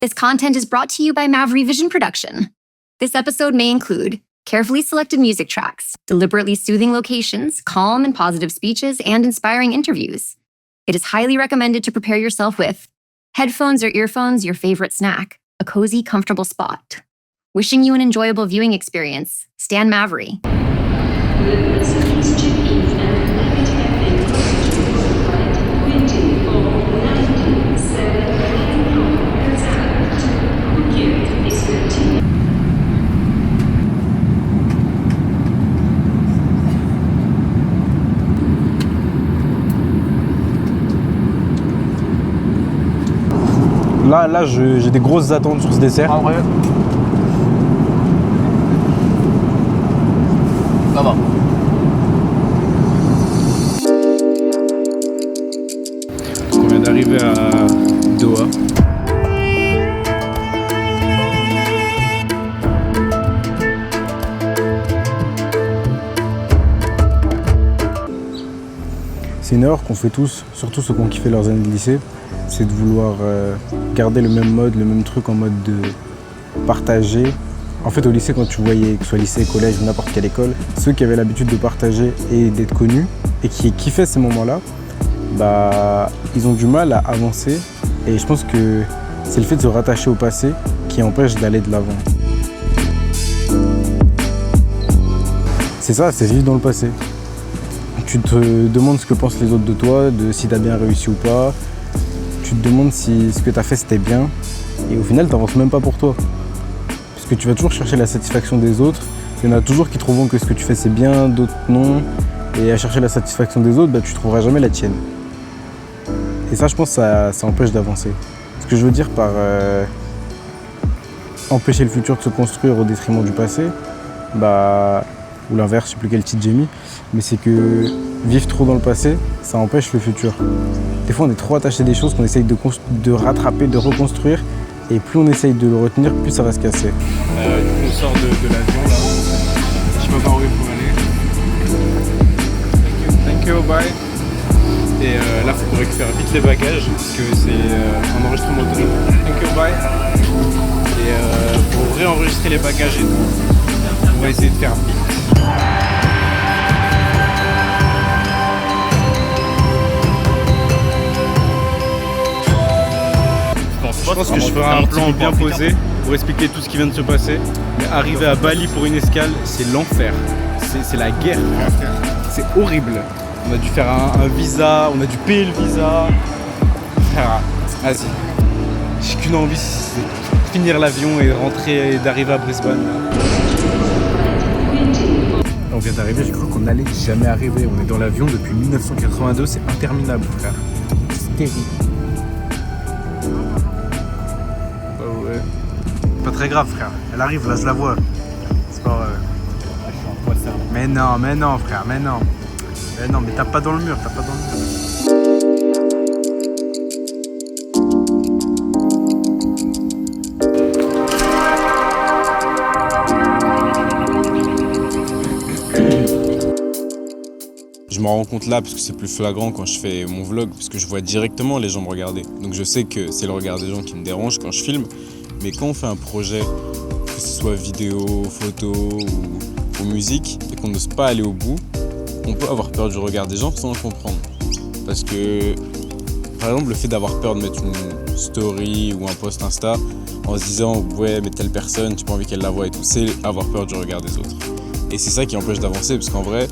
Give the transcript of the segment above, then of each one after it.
This content is brought to you by Maverick Vision Production. This episode may include carefully selected music tracks, deliberately soothing locations, calm and positive speeches, and inspiring interviews. It is highly recommended to prepare yourself with headphones or earphones, your favorite snack, a cozy, comfortable spot. Wishing you an enjoyable viewing experience, Stan Maverick. Là j'ai des grosses attentes sur ce dessert. En vrai, ça va. On vient d'arriver à Doha. C'est une erreur qu'on fait tous, surtout ceux qui ont kiffé leurs années de lycée, c'est de vouloir garder le même mode, le même truc en mode de partager. En fait, au lycée, quand tu voyais, que ce soit lycée, collège, n'importe quelle école, ceux qui avaient l'habitude de partager et d'être connus et qui kiffaient ces moments-là, bah, ils ont du mal à avancer. Et je pense que c'est le fait de se rattacher au passé qui empêche d'aller de l'avant. C'est ça, c'est vivre dans le passé. Tu te demandes ce que pensent les autres de toi, de si tu as bien réussi ou pas. Tu te demandes si ce que tu as fait c'était bien. Et au final, tu n'avances même pas pour toi. Parce que tu vas toujours chercher la satisfaction des autres. Il y en a toujours qui trouveront que ce que tu fais c'est bien, d'autres non. Et à chercher la satisfaction des autres, bah, tu ne trouveras jamais la tienne. Et ça, je pense, ça empêche d'avancer. Ce que je veux dire par empêcher le futur de se construire au détriment du passé, bah, ou l'inverse, je ne sais plus quel titre j'ai mis, mais c'est que vivre trop dans le passé, ça empêche le futur. Des fois, on est trop attaché des choses qu'on essaye de rattraper, de reconstruire, et plus on essaye de le retenir, plus ça va se casser. Du coup, on sort de l'avion, là. Je sais pas par où il faut aller. Thank you, bye. Et là, il faut qu'on récupère vite les bagages, parce que c'est un enregistrement de Thank you, bye. Et pour réenregistrer les bagages et tout, on va essayer de faire vite. Je pense que je ferai un plan bien posé pour expliquer tout ce qui vient de se passer. Mais arriver à Bali pour une escale, c'est l'enfer. C'est la guerre, frère. C'est horrible. On a dû faire un visa, on a dû payer le visa. Frère, vas-y. J'ai qu'une envie, c'est de finir l'avion et rentrer et d'arriver à Brisbane. On vient d'arriver, j'ai cru qu'on n'allait jamais arriver. On est dans l'avion depuis 1982, c'est interminable, frère. C'est terrible. Pas très grave, frère. Elle arrive, là, je la vois. C'est pas... Mais non, frère, mais non. Mais non, mais tape pas dans le mur, tape pas dans le mur. Je m'en rends compte là parce que c'est plus flagrant quand je fais mon vlog, parce que je vois directement les gens me regarder. Donc je sais que c'est le regard des gens qui me dérange quand je filme. Mais quand on fait un projet, que ce soit vidéo, photo ou musique, et qu'on n'ose pas aller au bout, on peut avoir peur du regard des gens sans le comprendre. Parce que, par exemple, le fait d'avoir peur de mettre une story ou un post Insta en se disant « ouais, mais telle personne, tu n'as pas envie qu'elle la voie et tout », c'est avoir peur du regard des autres. Et c'est ça qui empêche d'avancer, parce qu'en vrai,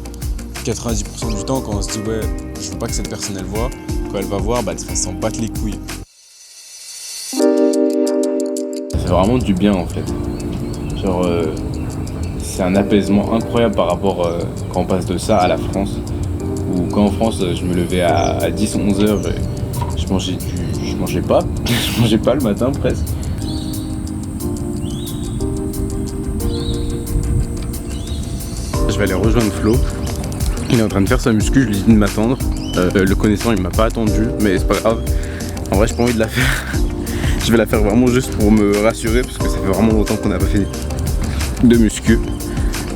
90% du temps, quand on se dit « ouais, je veux pas que cette personne elle voie », quand elle va voir, bah, elle s'en batte les couilles. Ça fait vraiment du bien en fait. Genre, c'est un apaisement incroyable par rapport quand on passe de ça à la France. Ou quand en France, je me levais à 10-11 heures, je mangeais pas. Je mangeais pas le matin presque. Je vais aller rejoindre Flo. Il est en train de faire sa muscu, je lui ai dit de m'attendre. Le connaissant, il m'a pas attendu, mais c'est pas grave. En vrai, j'ai pas envie de la faire. Je vais la faire vraiment juste pour me rassurer, parce que ça fait vraiment longtemps qu'on n'a pas fait de muscu.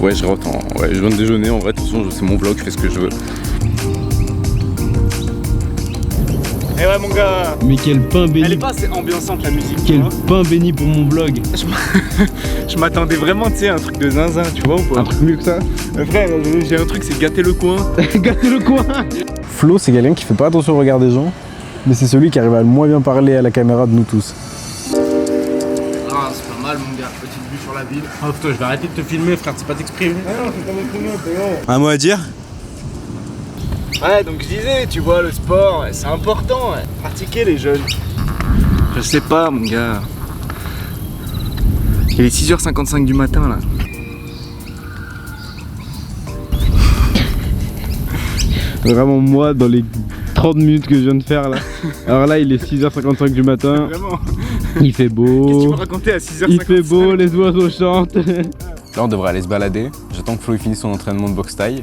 Ouais, je rentre je viens de déjeuner, en vrai, de toute façon, c'est mon vlog, je fais ce que je veux. Eh ouais mon gars. Mais quel pain béni. Elle est pas assez ambiançante la musique. Quel tu vois. pain béni pour mon vlog. Je m'attendais vraiment, tu sais, à un truc de zinzin, tu vois ou pas? Un truc mieux que ça. Frère, j'ai un truc, c'est gâter le coin. Gâtez le coin. Flo, c'est quelqu'un qui fait pas attention au regard des gens, mais c'est celui qui arrive à le moins bien parler à la caméra de nous tous. Ah, c'est pas mal mon gars, petite vue sur la ville. Oh putain, je vais arrêter de te filmer frère, c'est pas t'exprimer. Ah non, c'est pas m'exprimer, c'est bon. Un mot à dire? Ouais, donc je disais, tu vois, le sport, c'est important, pratiquer les jeunes. Je sais pas, mon gars. Il est 6h55 du matin, là. Vraiment moi dans les 30 minutes que je viens de faire là. Alors là il est 6h55 du matin. Vraiment. Il fait Qu'est-ce que tu beau. me racontais à 6h55? Il fait beau, les oiseaux chantent. Là, on devrait aller se balader. J'attends que Flo il finisse son entraînement de boxe thaï.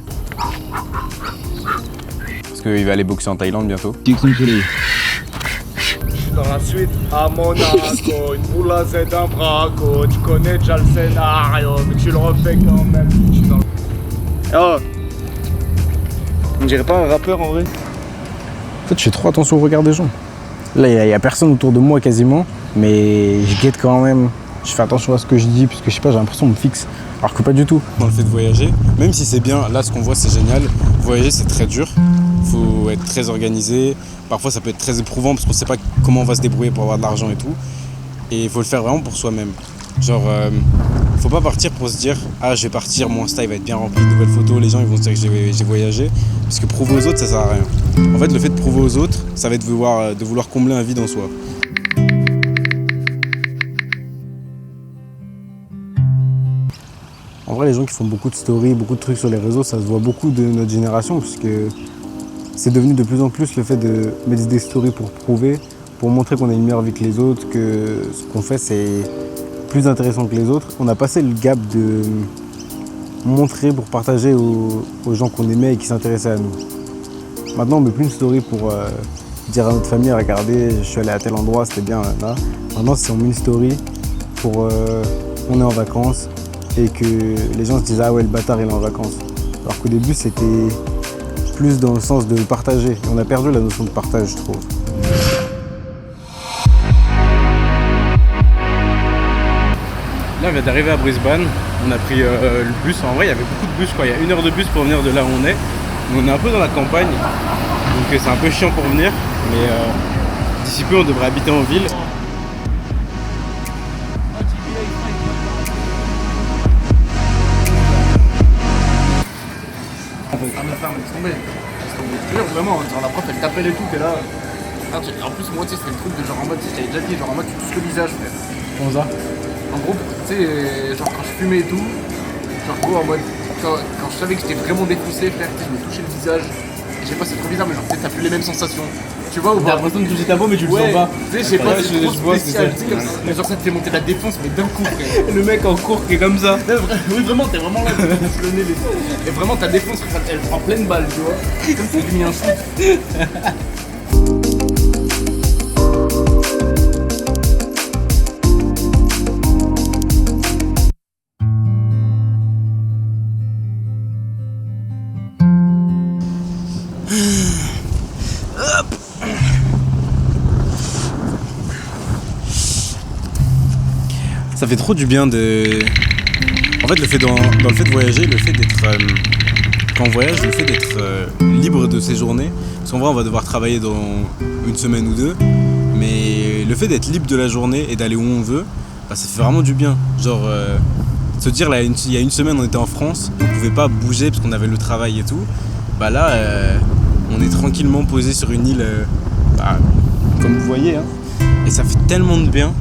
Parce qu'il va aller boxer en Thaïlande bientôt. Dans la suite, à Monaco, une boule à Z, un braco. Tu connais déjà le scénario, mais tu le refais quand même. Je suis dans le... Oh. On dirait pas un rappeur en vrai? En fait, je fais trop attention au regard des gens. Là, il y a personne autour de moi quasiment, mais je guette quand même. Je fais attention à ce que je dis, puisque je sais pas, j'ai l'impression qu'on me fixe. Alors que pas du tout. Dans le fait de voyager, même si c'est bien, là ce qu'on voit c'est génial, voyager c'est très dur. Faut être très organisé. Parfois ça peut être très éprouvant parce qu'on sait pas comment on va se débrouiller pour avoir de l'argent et tout. Et il faut le faire vraiment pour soi-même. Genre, faut pas partir pour se dire ah je vais partir, mon Insta il va être bien rempli de nouvelles photos, les gens ils vont se dire que j'ai voyagé. Parce que prouver aux autres ça sert à rien. En fait le fait de prouver aux autres, ça va être de vouloir combler un vide en soi. En vrai les gens qui font beaucoup de stories, beaucoup de trucs sur les réseaux, ça se voit beaucoup de notre génération puisque c'est devenu de plus en plus le fait de mettre des stories pour prouver, pour montrer qu'on a une meilleure vie que les autres, que ce qu'on fait c'est plus intéressant que les autres. On a passé le gap de montrer pour partager aux gens qu'on aimait et qui s'intéressaient à nous. Maintenant on met plus une story pour dire à notre famille, regardez, je suis allé à tel endroit, c'était bien là. Maintenant c'est on met une story pour on est en vacances et que les gens se disent ah ouais le bâtard il est en vacances. Alors qu'au début c'était plus dans le sens de partager. Et on a perdu la notion de partage je trouve. Là on vient d'arriver à Brisbane, on a pris le bus, en vrai il y avait beaucoup de bus quoi, il y a 1 heure de bus pour venir de là où on est. On est un peu dans la campagne, donc c'est un peu chiant pour venir, mais d'ici peu on devrait habiter en ville. Vraiment, genre la prof elle t'appelle et tout, t'es là. En plus, moi, tu sais, c'était le truc de genre en mode, tu sais, je t'avais déjà dit, genre en mode, tu touches le visage, frère. Comment ça? En gros, tu sais, genre quand je fumais et tout, genre gros, en mode, quand je savais que j'étais vraiment défoncé, frère, tu sais, je me touchais le visage. Et je sais pas, c'est trop bizarre, mais genre, peut-être t'as plus les mêmes sensations. Tu vois ou pas? T'as l'impression de toucher ta peau, mais tu le sens pas. Tu sais, je sais pas, Ouais, c'est trop je vois ce que spécial, c'est. tu sais, mais genre ça te fait monter la défense, mais d'un coup, frère. Le mec en cours qui est comme ça. Oui, vraiment, t'es vraiment là, tu te le nez. Et vraiment, ta défense, elle prend pleine balle, tu vois. Comme si tu mis un shoot. Ça fait trop du bien de... En fait, le fait dans le fait de voyager, le fait d'être... quand on voyage, le fait d'être libre de ses journées, parce qu'en vrai, on va devoir travailler dans 1 semaine ou 2, mais le fait d'être libre de la journée et d'aller où on veut, bah, ça fait vraiment du bien. Genre, se dire, là, il y a 1 semaine, on était en France, on pouvait pas bouger parce qu'on avait le travail et tout. Bah là, on est tranquillement posé sur une île, bah, comme vous voyez, hein, et ça fait tellement de bien.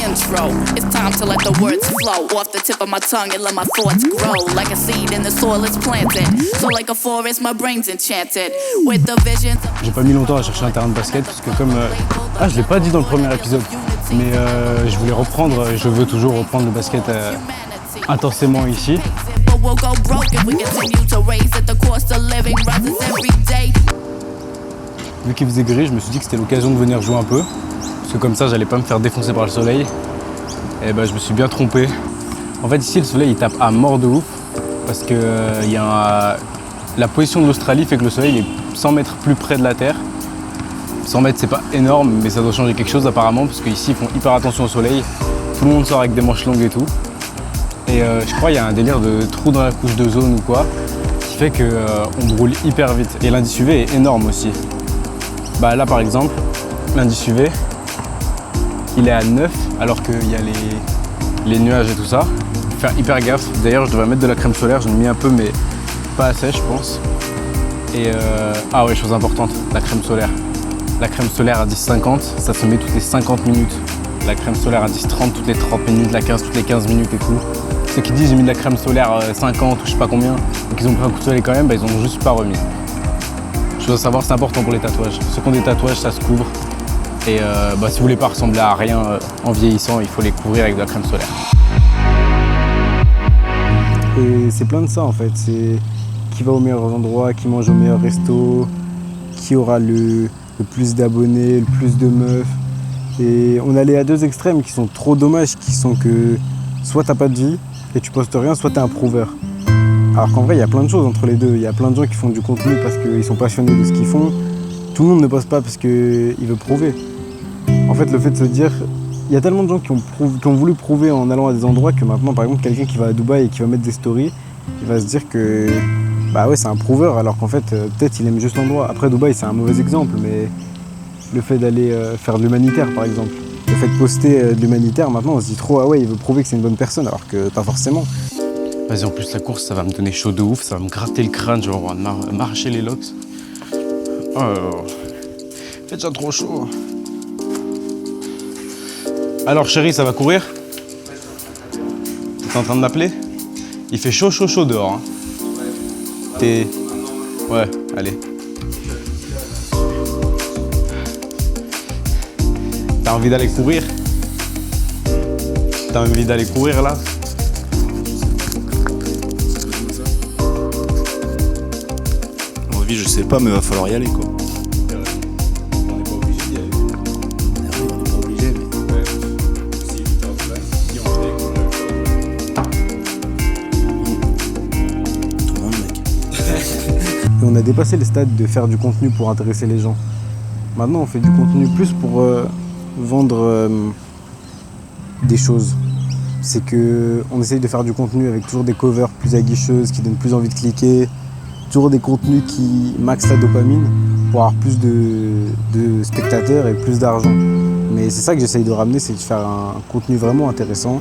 Intro. It's time to let the words flow off the tip of my tongue and let my thoughts grow. Like a seed in the soil, it's planted. So like a forest, my brain's enchanted with the visions. J'ai pas mis longtemps à chercher un terrain de basket parce que comme je l'ai pas dit dans le premier épisode, mais je voulais reprendre, je veux toujours reprendre le basket intensément ici. We'll go broke if we continue to raise it. The cost of living rises every day. Vu qu'il faisait gris, je me suis dit que c'était l'occasion de venir jouer un peu. Parce que comme ça, j'allais pas me faire défoncer par le soleil. Et bah, je me suis bien trompé. En fait, ici, le soleil, il tape à mort de ouf. Parce que la position de l'Australie fait que le soleil est 100 mètres plus près de la Terre. 100 mètres, c'est pas énorme, mais ça doit changer quelque chose apparemment, parce qu'ici, ils font hyper attention au soleil. Tout le monde sort avec des manches longues et tout. Et je crois qu'il y a un délire de trou dans la couche d'ozone ou quoi, qui fait qu'on brûle hyper vite. Et l'indice UV est énorme aussi. Bah là, par exemple, l'indice UV, il est à 9, alors qu'il y a les nuages et tout ça. Faut faire hyper gaffe. D'ailleurs, je devrais mettre de la crème solaire, j'en ai mis un peu, mais pas assez, je pense. Et ah ouais, chose importante, la crème solaire. La crème solaire à 10,50, ça se met toutes les 50 minutes. La crème solaire à 10,30 toutes les 30 minutes, la 15 toutes les 15 minutes et tout. Ceux qui disent j'ai mis de la crème solaire 50 ou je sais pas combien, et qu'ils ont pris un coup de soleil quand même, bah, ils ont juste pas remis. Chose à savoir, c'est important pour les tatouages. Ceux qui ont des tatouages, ça se couvre. Et bah, si vous voulez pas ressembler à rien en vieillissant, il faut les couvrir avec de la crème solaire. Et c'est plein de ça en fait, c'est qui va au meilleur endroit, qui mange au meilleur resto, qui aura le plus d'abonnés, le plus de meufs. Et on allait à deux extrêmes qui sont trop dommages, qui sont que soit t'as pas de vie et tu postes rien, soit t'es un prouveur. Alors qu'en vrai, il y a plein de choses entre les deux. Il y a plein de gens qui font du contenu parce qu'ils sont passionnés de ce qu'ils font. Tout le monde ne poste pas parce qu'il veut prouver. En fait, le fait de se dire, il y a tellement de gens qui ont voulu prouver en allant à des endroits que maintenant, par exemple, quelqu'un qui va à Dubaï et qui va mettre des stories, il va se dire que bah ouais, c'est un prouveur, alors qu'en fait, peut-être il aime juste l'endroit. Après, Dubaï, c'est un mauvais exemple, mais le fait d'aller faire de l'humanitaire, par exemple, le fait de poster de l'humanitaire, maintenant, on se dit trop, ah ouais, il veut prouver que c'est une bonne personne, alors que pas forcément. Vas-y, en plus, la course, ça va me donner chaud de ouf, ça va me gratter le crâne, je vais avoir m'arracher les locks. Oh, il fait déjà trop chaud. Alors, chérie, ça va courir? T'es en train de m'appeler? Il fait chaud dehors. Hein. Ouais, allez. T'as envie d'aller courir? T'as envie d'aller courir là? Envie, je sais pas, mais va falloir y aller quoi. On n'est pas obligé d'y aller. On n'est pas obligé, mais. Ouais. Si 8h de là, si on fait Tout le monde, mec. Et on a dépassé le stade de faire du contenu pour intéresser les gens. Maintenant, on fait du contenu plus pour vendre des choses. C'est qu'on essaye de faire du contenu avec toujours des covers plus aguicheuses, qui donnent plus envie de cliquer, toujours des contenus qui maxent la dopamine pour avoir plus de spectateurs et plus d'argent. Mais c'est ça que j'essaye de ramener, c'est de faire un contenu vraiment intéressant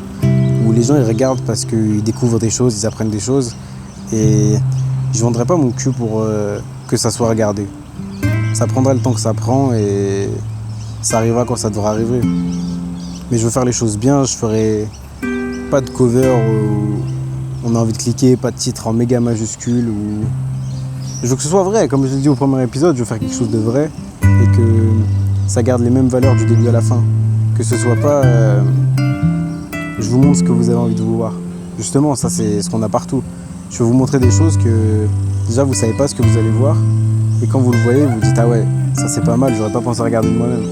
où les gens ils regardent parce qu'ils découvrent des choses, ils apprennent des choses. Et je ne vendrai pas mon cul pour que ça soit regardé. Ça prendra le temps que ça prend et ça arrivera quand ça devra arriver. Mais je veux faire les choses bien, je ferai pas de cover où on a envie de cliquer, pas de titre en méga majuscule. Je veux que ce soit vrai, comme je l'ai dit au premier épisode, je veux faire quelque chose de vrai et que ça garde les mêmes valeurs du début à la fin. Que ce soit pas je vous montre ce que vous avez envie de vous voir. Justement, ça c'est ce qu'on a partout. Je veux vous montrer des choses que déjà vous savez pas ce que vous allez voir et quand vous le voyez, vous dites ah ouais, ça c'est pas mal, j'aurais pas pensé à regarder de moi-même.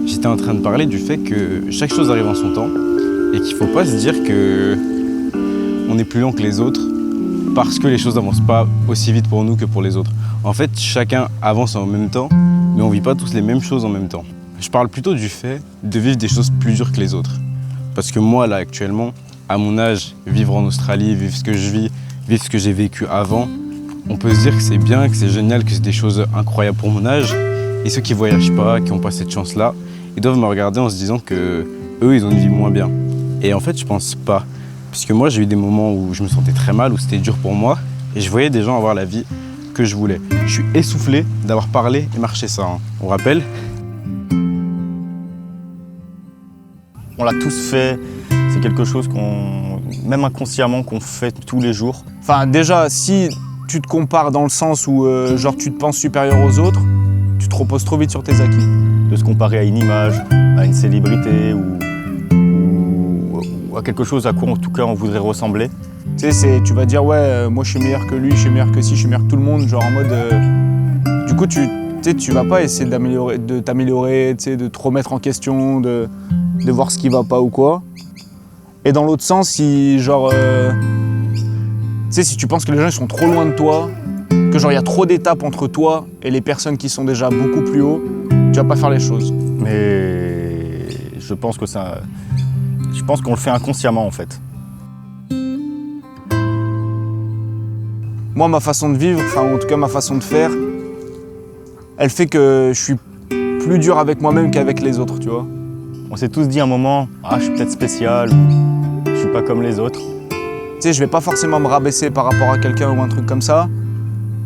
J'étais en train de parler du fait que chaque chose arrive en son temps et qu'il faut pas se dire que on est plus lent que les autres parce que les choses n'avancent pas aussi vite pour nous que pour les autres. En fait, chacun avance en même temps, mais on vit pas tous les mêmes choses en même temps. Je parle plutôt du fait de vivre des choses plus dures que les autres. Parce que moi, là, actuellement, à mon âge, vivre en Australie, vivre ce que je vis, vivre ce que j'ai vécu avant, on peut se dire que c'est bien, que c'est génial, que c'est des choses incroyables pour mon âge. Et ceux qui voyagent pas, qui n'ont pas cette chance-là, ils doivent me regarder en se disant que eux, ils ont une vie moins bien. Et en fait, je pense pas. Parce que moi, j'ai eu des moments où je me sentais très mal, où c'était dur pour moi, et je voyais des gens avoir la vie que je voulais. Je suis essoufflé d'avoir parlé et marché ça. Hein. On rappelle? On l'a tous fait, c'est quelque chose qu'on, même inconsciemment, qu'on fait tous les jours. Enfin, déjà, si tu te compares dans le sens où genre tu te penses supérieur aux autres, tu te reposes trop vite sur tes acquis. De se comparer à une image, à une célébrité ou à quelque chose à quoi en tout cas on voudrait ressembler. Tu sais, tu vas dire ouais, moi je suis meilleur que lui, je suis meilleur que ci, je suis meilleur que tout le monde, genre en mode. Du coup, tu vas pas essayer de t'améliorer, de te remettre en question, de voir ce qui va pas ou quoi. Et dans l'autre sens, si genre, tu sais, si tu penses que les gens ils sont trop loin de toi, que genre il y a trop d'étapes entre toi et les personnes qui sont déjà beaucoup plus haut, tu vas pas faire les choses. Mais je pense que je pense qu'on le fait inconsciemment en fait. Moi, ma façon de vivre, enfin en tout cas ma façon de faire, elle fait que je suis plus dur avec moi-même qu'avec les autres, tu vois. On s'est tous dit à un moment, ah je suis peut-être spécial, ou je suis pas comme les autres. Tu sais, je vais pas forcément me rabaisser par rapport à quelqu'un ou un truc comme ça,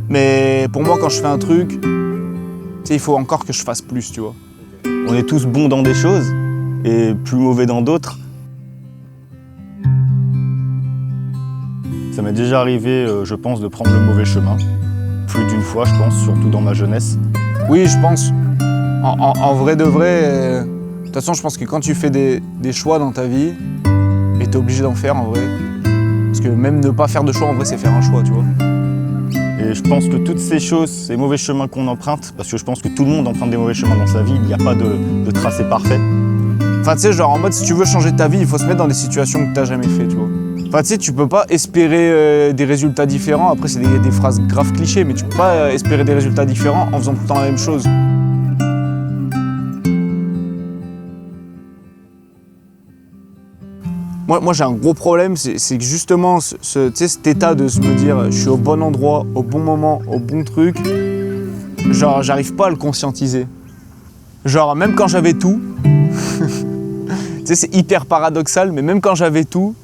mais pour moi quand je fais un truc, tu sais, il faut encore que je fasse plus, tu vois. On est tous bons dans des choses et plus mauvais dans d'autres. Ça m'est déjà arrivé, je pense, de prendre le mauvais chemin. Plus d'une fois, je pense, surtout dans ma jeunesse. Oui, je pense. En vrai de vrai, de toute façon, je pense que quand tu fais des choix dans ta vie, et t'es obligé d'en faire en vrai, parce que même ne pas faire de choix, en vrai, c'est faire un choix, tu vois. Et je pense que toutes ces choses, ces mauvais chemins qu'on emprunte, parce que je pense que tout le monde emprunte des mauvais chemins dans sa vie, il n'y a pas de tracé parfait. Enfin, tu sais, genre en mode, si tu veux changer ta vie, il faut se mettre dans des situations que t'as jamais fait, tu vois. Enfin, tu sais, tu peux pas espérer des résultats différents. Après, c'est des phrases graves clichés, mais tu peux pas espérer des résultats différents en faisant tout le temps la même chose. Moi j'ai un gros problème, c'est que justement, tu sais, cet état de se me dire je suis au bon endroit, au bon moment, au bon truc, genre, j'arrive pas à le conscientiser. Genre, même quand j'avais tout, tu sais, c'est hyper paradoxal, mais même quand j'avais tout,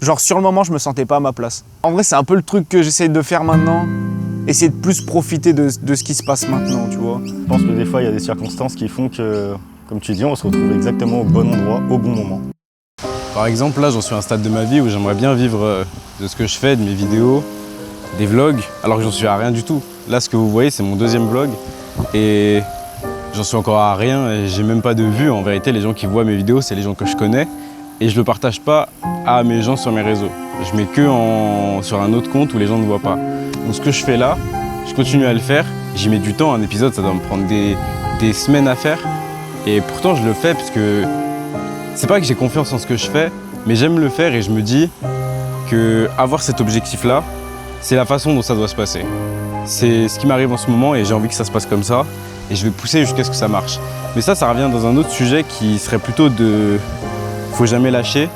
genre sur le moment, je me sentais pas à ma place. En vrai, c'est un peu le truc que j'essaye de faire maintenant, essayer de plus profiter de ce qui se passe maintenant, tu vois. Je pense que des fois, il y a des circonstances qui font que, comme tu dis, on se retrouve exactement au bon endroit, au bon moment. Par exemple, là, j'en suis à un stade de ma vie où j'aimerais bien vivre de ce que je fais, de mes vidéos, des vlogs, alors que j'en suis à rien du tout. Là, ce que vous voyez, c'est mon deuxième vlog et j'en suis encore à rien et j'ai même pas de vues. En vérité, les gens qui voient mes vidéos, c'est les gens que je connais et je le partage pas à mes gens sur mes réseaux. Je mets que sur un autre compte où les gens ne voient pas. Donc ce que je fais là, je continue à le faire. J'y mets du temps, un épisode, ça doit me prendre des semaines à faire et pourtant je le fais parce que c'est pas que j'ai confiance en ce que je fais, mais j'aime le faire et je me dis que avoir cet objectif-là, c'est la façon dont ça doit se passer. C'est ce qui m'arrive en ce moment et j'ai envie que ça se passe comme ça et je vais pousser jusqu'à ce que ça marche. Mais ça revient dans un autre sujet qui serait plutôt de faut jamais lâcher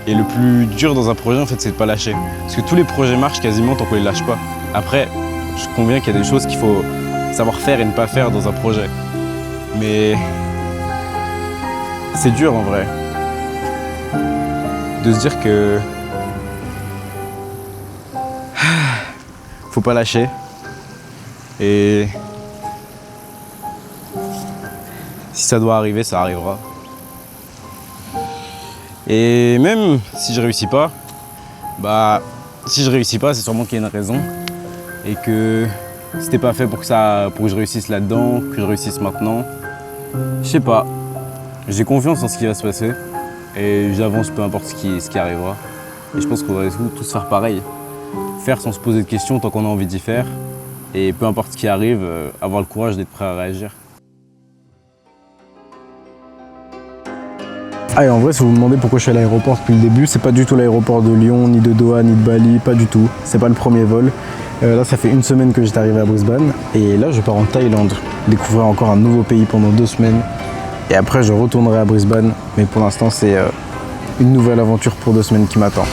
et le plus dur dans un projet en fait c'est de pas lâcher. Parce que tous les projets marchent quasiment tant qu'on les lâche pas. Après, je conviens qu'il y a des choses qu'il faut savoir faire et ne pas faire dans un projet. Mais c'est dur en vrai de se dire que faut pas lâcher et si ça doit arriver, ça arrivera. Et même si je réussis pas, si je réussis pas, c'est sûrement qu'il y a une raison et que c'était pas fait pour que je réussisse là-dedans, que je réussisse maintenant. Je sais pas. J'ai confiance en ce qui va se passer et j'avance peu importe ce qui arrivera. Et je pense qu'on va tous faire pareil. Faire sans se poser de questions tant qu'on a envie d'y faire. Et peu importe ce qui arrive, avoir le courage d'être prêt à réagir. Ah, et en vrai, si vous vous demandez pourquoi je suis à l'aéroport depuis le début, c'est pas du tout l'aéroport de Lyon, ni de Doha, ni de Bali, pas du tout. C'est pas le premier vol. Là, ça fait une semaine que j'étais arrivé à Brisbane. Et là, je pars en Thaïlande, découvrir encore un nouveau pays pendant 2 semaines. Et après, je retournerai à Brisbane. Mais pour l'instant, c'est une nouvelle aventure pour 2 semaines qui m'attend.